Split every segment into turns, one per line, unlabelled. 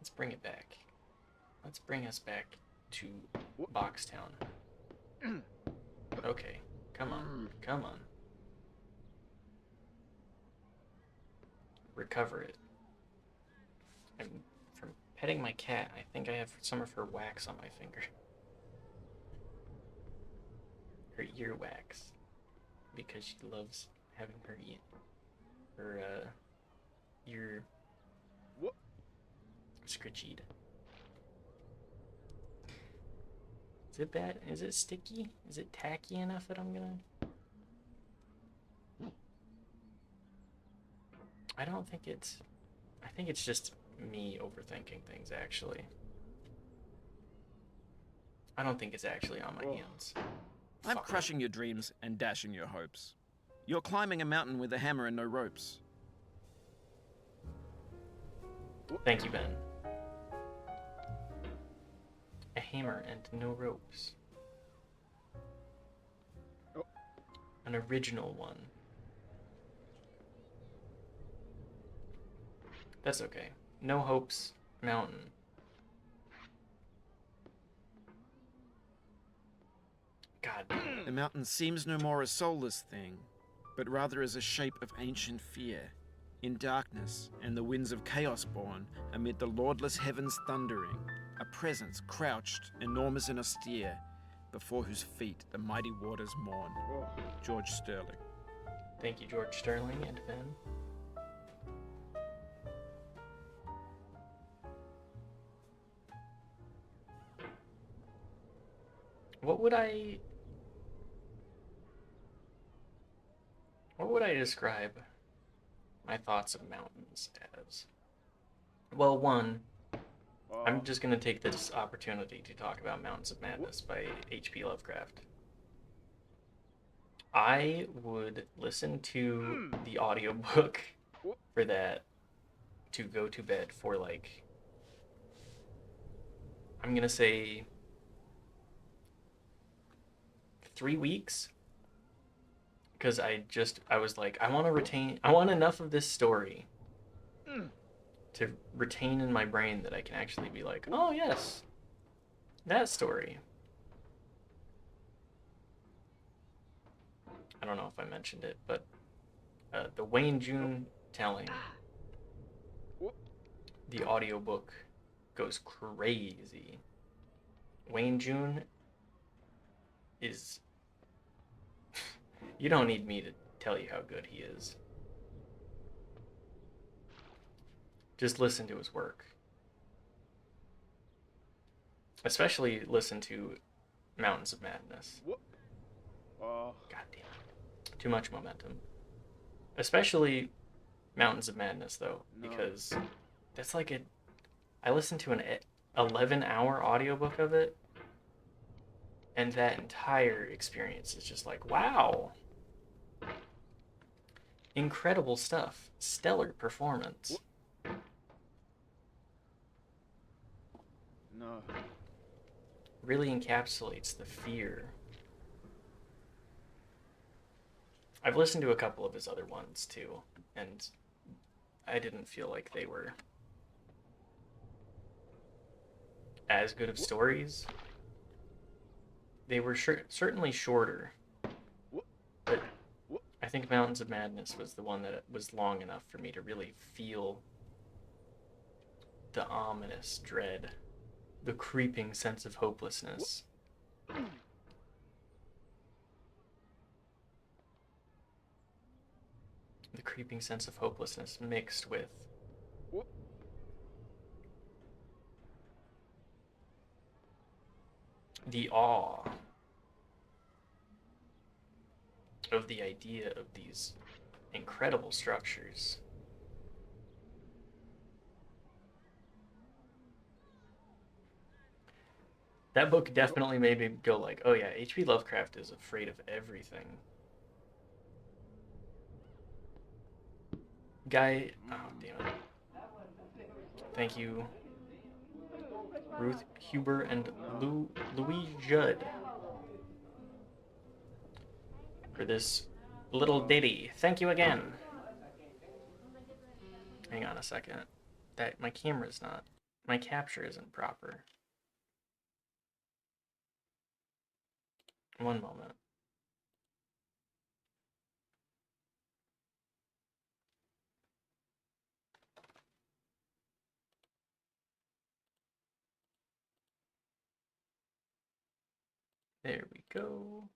Let's bring it back. Let's bring us back to Boxtown. Okay, come on, come on. Recover it. I'm from petting my cat. I think I have some of her wax on my finger. Her ear wax, because she loves having her ear scritchied. Is it bad? Is it sticky? Is it tacky enough that I'm gonna? I don't think it's. I think it's just me overthinking things, actually. I don't think it's actually on my hands.
I'm
Fuck.
crushing your dreams and dashing your hopes. You're climbing a mountain with a hammer and no ropes.
Thank you, Ben. A hammer and no ropes. An original one. That's okay. No hopes, mountain. God damn it.
The mountain seems no more a soulless thing, but rather as a shape of ancient fear, in darkness and the winds of chaos born, amid the lordless heavens thundering, a presence crouched, enormous and austere, before whose feet the mighty waters mourn. George Sterling.
Thank you, George Sterling and Ben. What would I describe my thoughts of mountains as? Well, one, I'm just going to take this opportunity to talk about Mountains of Madness by H.P. Lovecraft. I would listen to the audiobook for that to go to bed for, like, I'm going to say 3 weeks, because I was like, I want enough of this story to retain in my brain that I can actually be like, oh yes, that story. I don't know if I mentioned it, but the Wayne June telling, the audiobook goes crazy. Wayne June is you don't need me to tell you how good he is. Just listen to his work. Especially listen to Mountains of Madness. God damn it. Too much momentum. Especially Mountains of Madness, though, because that's like I listened to an 11-hour audiobook of it, and that entire experience is just like, wow. Incredible stuff. Stellar performance.
No.
Really encapsulates the fear. I've listened to a couple of his other ones too, and I didn't feel like they were as good of stories. They were certainly shorter, but I think Mountains of Madness was the one that was long enough for me to really feel the ominous dread, the creeping sense of hopelessness. The creeping sense of hopelessness mixed with the awe of the idea of these incredible structures. That book definitely made me go like, oh yeah, H.P. Lovecraft is afraid of everything. Guy, oh damn it. Thank you, Ruth Huber and Louis Judd, for this little ditty. Thank you again. Hang on a second. That my camera's not My capture isn't proper. One moment. There we go.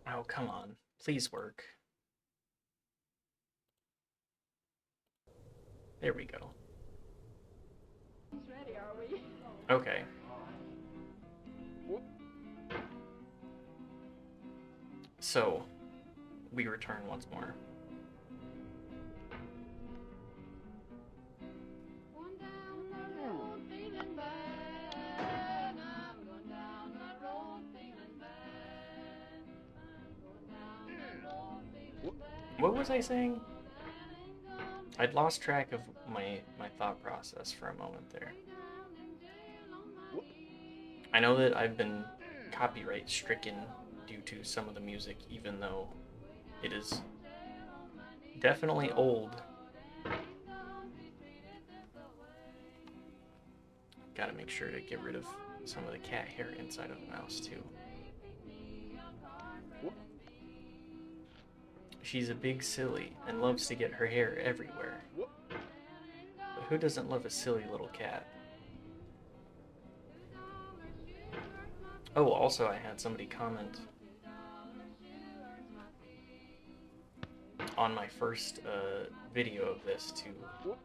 Oh, come on. Please work. There we go.
Ready, are we?
Okay. So, we return once more.
Going down the road feeling bad. I'm going down the road feeling bad. I'm going down the road feeling bad.
What was I saying? I'd lost track of my thought process for a moment there. I know that I've been copyright stricken due to some of the music, even though it is definitely old. Gotta make sure to get rid of some of the cat hair inside of the mouse too. She's a big silly and loves to get her hair everywhere. But who doesn't love a silly little cat? Oh, also I had somebody comment on my first video of this to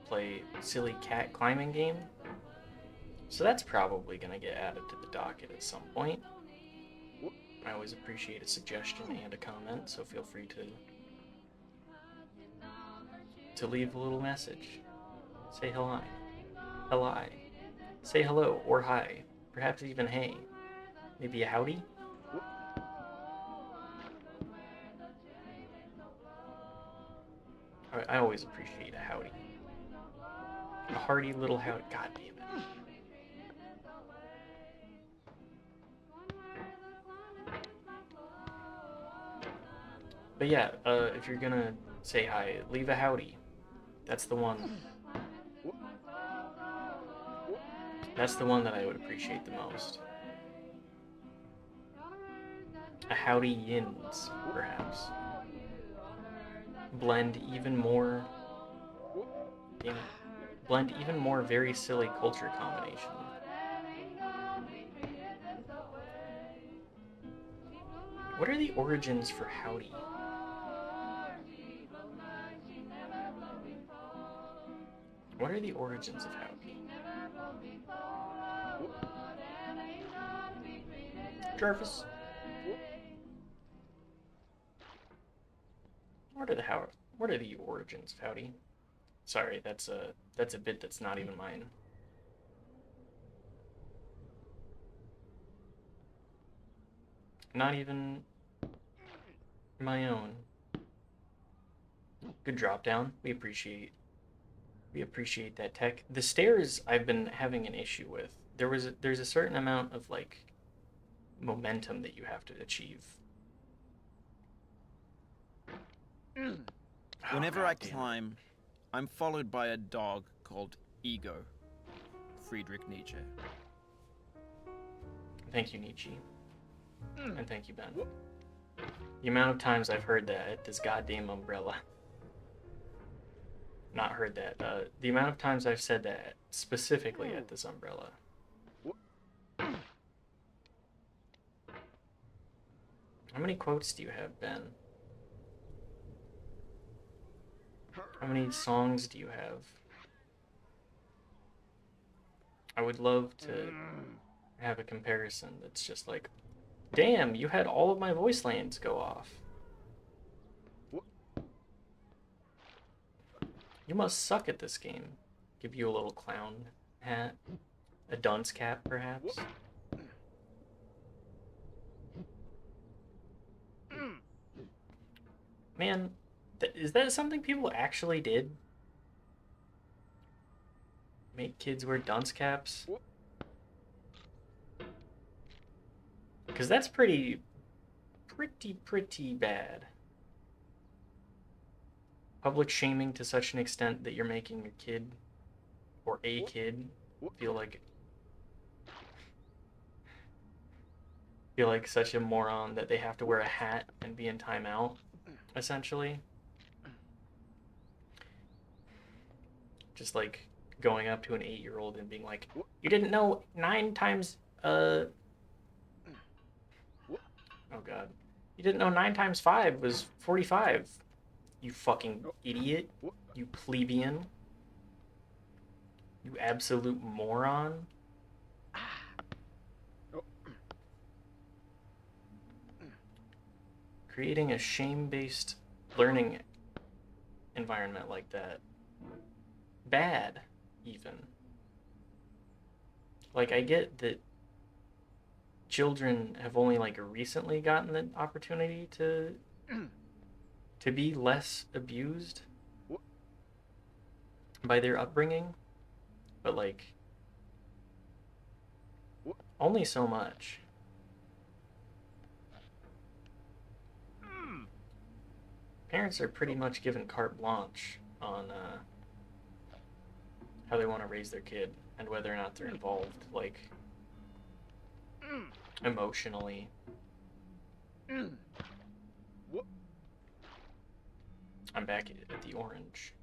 play silly cat climbing game. So that's probably going to get added to the docket at some point. I always appreciate a suggestion and a comment, so feel free to leave a little message. Say hello. Hello. Say hello or hi. Perhaps even hey. Maybe a howdy? I always appreciate a howdy. A hearty little howdy. God damn it. But yeah, if you're gonna say hi, leave a howdy. That's the one. That's the one that I would appreciate the most. A howdy yins, perhaps. Blend even more. Damn it. Blend even more very silly culture combination. What are the origins for howdy? What are the origins of howdy? Jarvis. What are the origins of howdy? Sorry, that's a bit that's not even mine. Not even my own. Good drop down. We appreciate that tech. The stairs I've been having an issue with. There's a certain amount of like momentum that you have to achieve.
Whenever I climb, I'm followed by a dog called Ego. Friedrich Nietzsche.
Thank you, Nietzsche. And thank you, Ben. The amount of times I've heard that at this goddamn umbrella. Not heard that. The amount of times I've said that specifically at this umbrella. How many quotes do you have, Ben? How many songs do you have? I would love to have a comparison that's just like, damn, you had all of my voice lanes go off. You must suck at this game. Give you a little clown hat. A dunce cap, perhaps. Man, is that something people actually did? Make kids wear dunce caps? Because that's pretty bad. public shaming to such an extent that you're making your kid or a kid feel like such a moron that they have to wear a hat and be in timeout, essentially. Just like going up to an 8-year-old and being like, you didn't know 9 times oh god. You didn't know 9 times 5 was 45. You fucking idiot. You plebeian. You absolute moron. Creating a shame-based learning environment like that. Bad, even. Like, I get that children have only, like, recently gotten the opportunity to be less abused by their upbringing, but, like, only so much. Parents are pretty much given carte blanche on how they want to raise their kid and whether or not they're involved, like, emotionally. I'm back at the orange.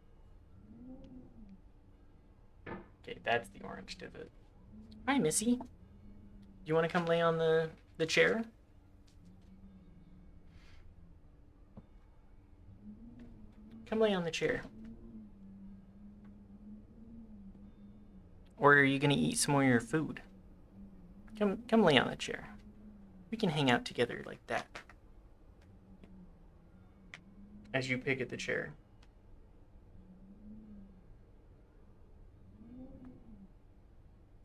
Okay, that's the orange divot. Hi, Missy. You want to come lay on the chair? Come lay on the chair. Or are you gonna eat some more of your food? Come lay on the chair. We can hang out together like that. As you pick at the chair.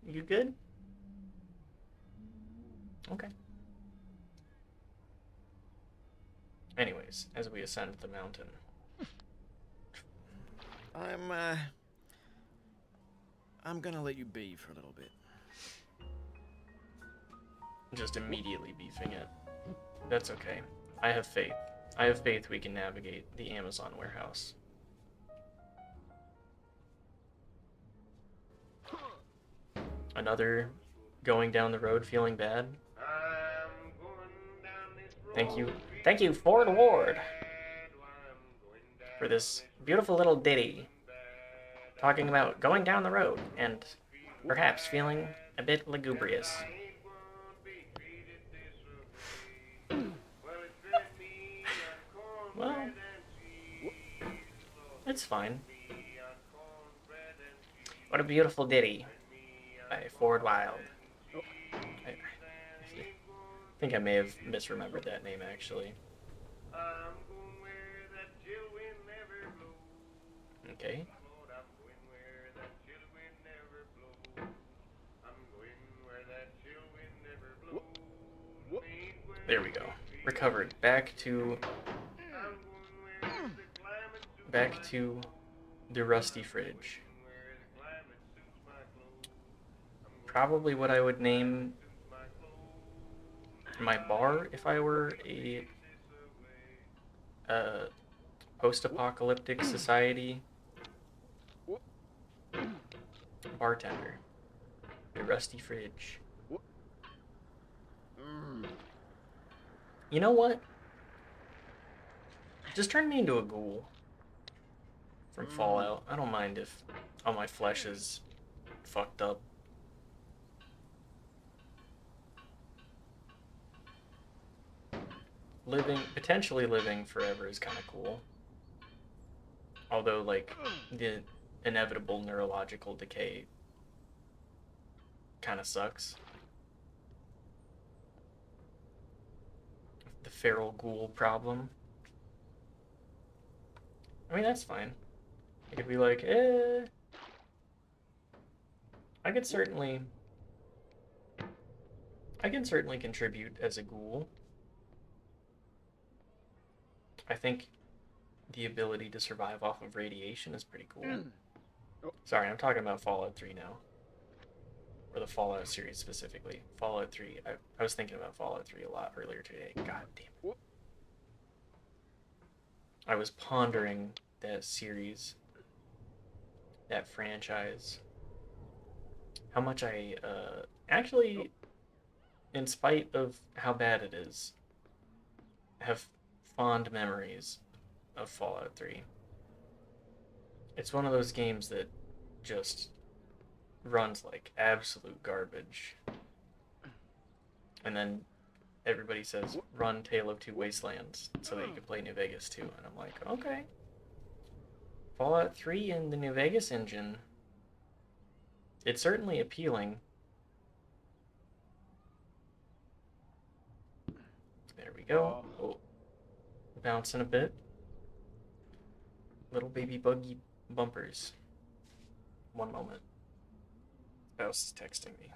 You good? Okay. Anyways, as we ascend the mountain.
I'm gonna let you be for a little bit.
Just immediately beefing it. That's okay. I have faith. I have faith we can navigate the Amazon warehouse. Another going down the road feeling bad. Thank you. Thank you, Ford Ward, for this beautiful little ditty talking about going down the road and perhaps feeling a bit lugubrious. Well, it's fine. What a beautiful ditty by Ford Wild. I think I may have misremembered that name, actually. Okay. There we go. Recovered. Back to the rusty fridge. Probably what I would name my bar if I were a post-apocalyptic society bartender. The rusty fridge. You know what? Just turn me into a ghoul from Fallout. I don't mind if all my flesh is fucked up. Potentially living forever is kind of cool. Although, like, the inevitable neurological decay kind of sucks. The feral ghoul problem. I mean, that's fine. I could be like, I can certainly contribute as a ghoul. I think the ability to survive off of radiation is pretty cool. Sorry, I'm talking about Fallout 3 now. Or the Fallout series specifically. Fallout 3. I was thinking about Fallout 3 a lot earlier today. God damn it. I was pondering that series, that franchise. How much I actually, in spite of how bad it is, have fond memories of Fallout 3. It's one of those games that just runs like absolute garbage. And then everybody says, run Tale of Two Wastelands so that you can play New Vegas too. And I'm like, okay. Fallout 3 and the New Vegas engine, it's certainly appealing. There we go. Oh, bouncing a bit. Little baby buggy bumpers. One moment. Spouse is texting me.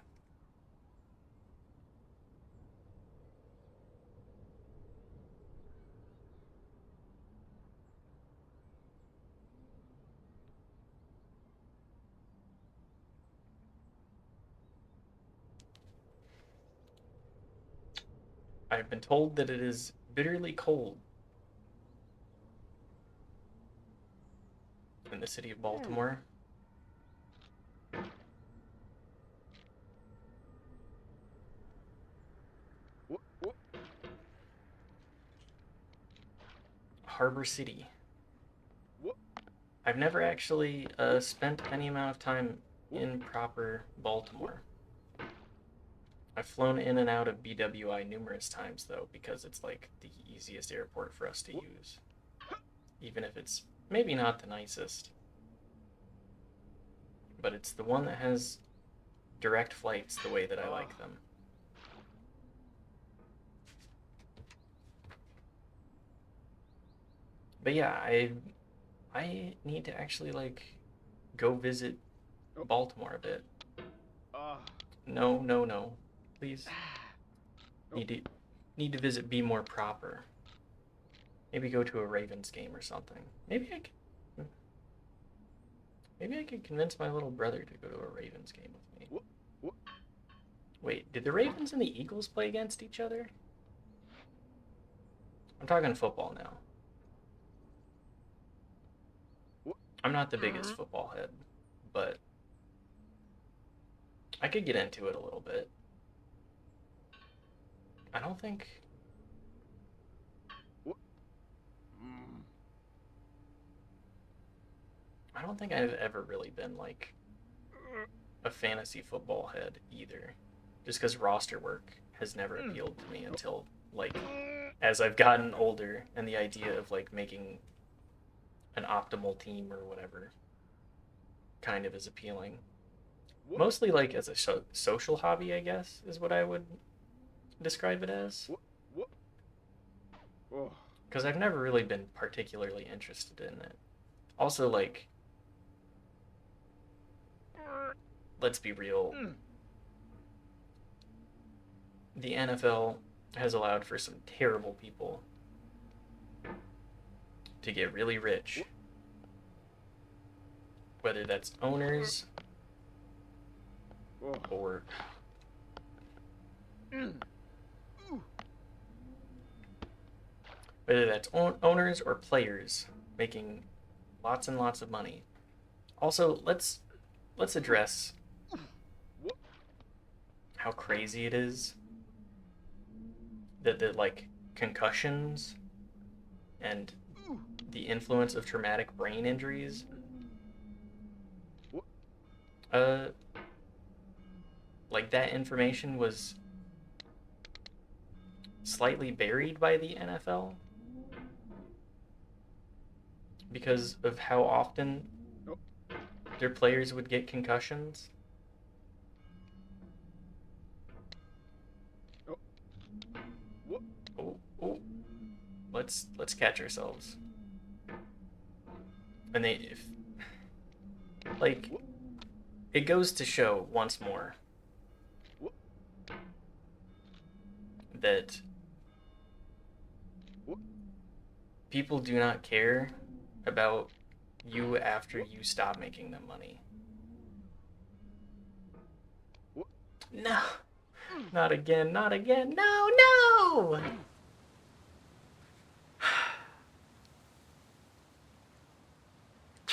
I've been told that it is bitterly cold in the city of Baltimore. Harbor City. I've never actually spent any amount of time in proper Baltimore. I've flown in and out of BWI numerous times, though, because it's like the easiest airport for us to use. Even if it's maybe not the nicest. But it's the one that has direct flights the way that I like them. But yeah, I need to actually like go visit Baltimore a bit. No. Please. Need to visit Be More Proper. Maybe go to a Ravens game or something. Maybe I could convince my little brother to go to a Ravens game with me. Wait, did the Ravens and the Eagles play against each other? I'm talking football now. I'm not the biggest football head, but I could get into it a little bit. I don't think I've ever really been like a fantasy football head either. Just because roster work has never appealed to me until like as I've gotten older, and the idea of like making an optimal team or whatever kind of is appealing. Mostly like as a social hobby, I guess, is what I would describe it as. Because I've never really been particularly interested in it. Also, like, let's be real. The NFL has allowed for some terrible people to get really rich. Whether that's owners or whether that's owners or players making lots and lots of money. Also, let's address how crazy it is that the like concussions and the influence of traumatic brain injuries like that information was slightly buried by the NFL because of how often their players would get concussions. Oh. Let's catch ourselves. And it goes to show once more that people do not care about you after you stop making them money. No, not again, no!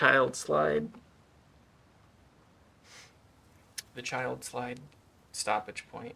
Child slide. The child slide stoppage point.